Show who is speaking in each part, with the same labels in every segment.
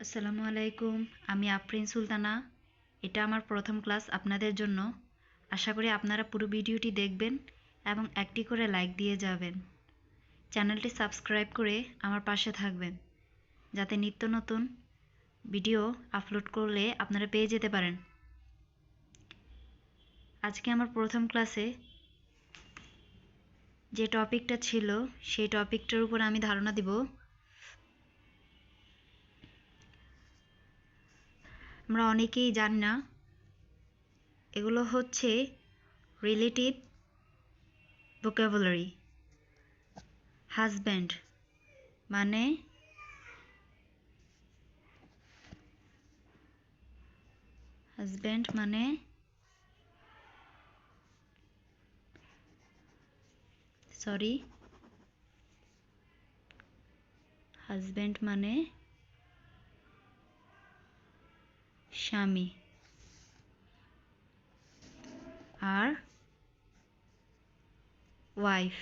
Speaker 1: আসসালামু আলাইকুম। আমি আফরিন সুলতানা। এটা আমার প্রথম ক্লাস আপনাদের জন্য। আশা করি আপনারা পুরো ভিডিওটি দেখবেন এবং একটি করে লাইক দিয়ে যাবেন। চ্যানেলটি সাবস্ক্রাইব করে আমার পাশে থাকবেন, যাতে নিত্য নতুন ভিডিও আপলোড করলে আপনারা পেয়ে যেতে পারেন। আজকে আমার প্রথম ক্লাসে যে টপিকটা ছিল সেই টপিকটার উপর আমি ধারণা দিব। আমরা অনেকেই জানি না, এগুলো হচ্ছে রিলেটিভ ভোকাবুলারি। হাজব্যান্ড মানে হাজব্যান্ড মানে সরি হাজব্যান্ড মানে স্বামী, আর ওয়াইফ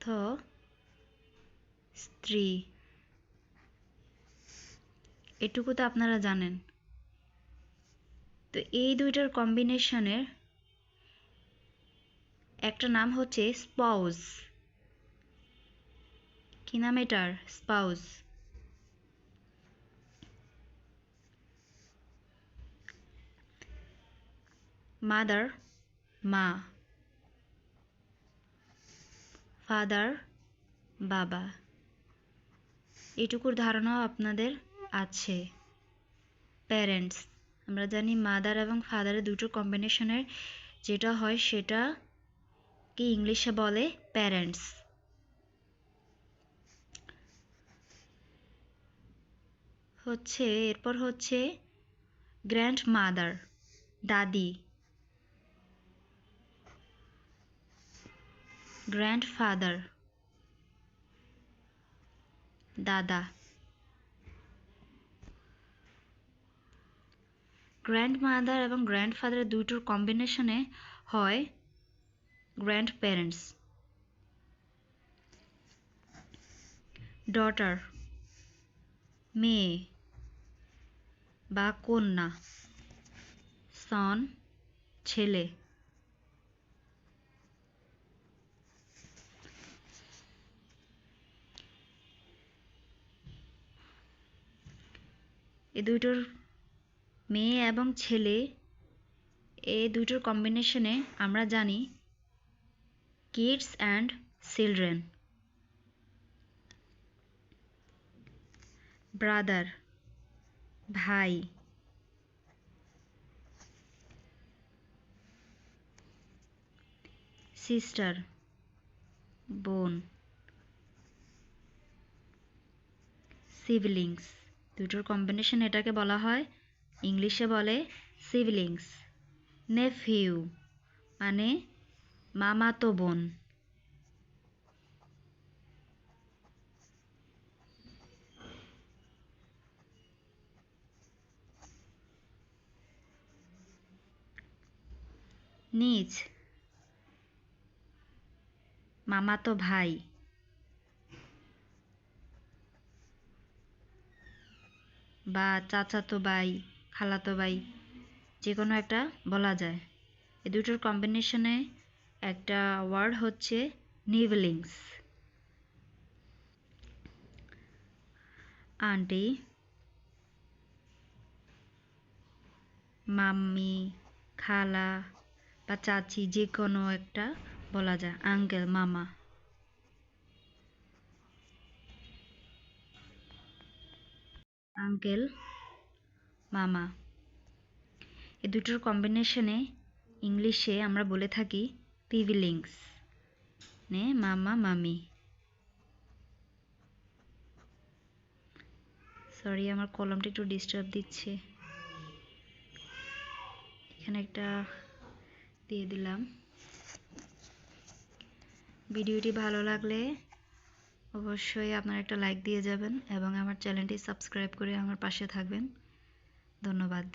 Speaker 1: তো স্ত্রী। এটুকু তো আপনারা জানেন। তো এই দুইটার কম্বিনেশনের একটা নাম হচ্ছে স্পাউস। কি নাম এটার? স্পাউস। মাদার মা, ফাদার বাবা, এটুকুর ধারণাও আপনাদের আছে। প্যারেন্টস, আমরা জানি মাদার এবং ফাদারের দুটো কম্বিনেশনের যেটা হয় সেটা কি ইংলিশে বলে প্যারেন্টস। এরপর হচ্ছে গ্র্যান্ড মাদার, দাদি। গ্র্যান্ডফাদার, দাদা। গ্র্যান্ডমাদার এবং গ্র্যান্ডফাদারের দুটোর কম্বিনেশনে হয় গ্র্যান্ড প্যারেন্টস। ডটার, মেয়ে বা কন্যা। সন, ছেলে। এ দুটোর মেয়ে এবং ছেলে, এই দুটোর কম্বিনেশনে আমরা জানি কিডস অ্যান্ড চিলড্রেন। ব্রাদার, ভাই। সিস্টার, বোন। সিবলিংস, দুটোর কম্বিনেশন এটাকে বলা হয়, ইংলিশে বলে সিবলিংস। নেফিউ মানে মামাতো বোন। নিজ, মামাতো ভাই। বা চাচাতো ভাই, খালাতো ভাই, যে কোনো একটা বলা যায়। এই দুটোর কম্বিনেশনে একটা ওয়ার্ড হচ্ছে নিবলিংস। আন্টি, মাম্মি, খালা বা চাচি, যে কোনো একটা বলা যায়। আঙ্কেল, মামা। আঙ্কেল, মামা, এই দুটোর কম্বিনেশনে ইংলিশে আমরা বলে থাকি সিবলিংস, নে মামা মামি। সরি, আমার কলমটা একটু ডিস্টার্ব দিচ্ছে। এখানে একটা দিয়ে দিলাম। ভিডিওটি ভালো লাগলে অবশ্যই আপনারা একটা লাইক দিয়ে যাবেন এবং আমার চ্যানেলটি সাবস্ক্রাইব করে আমার পাশে থাকবেন। ধন্যবাদ।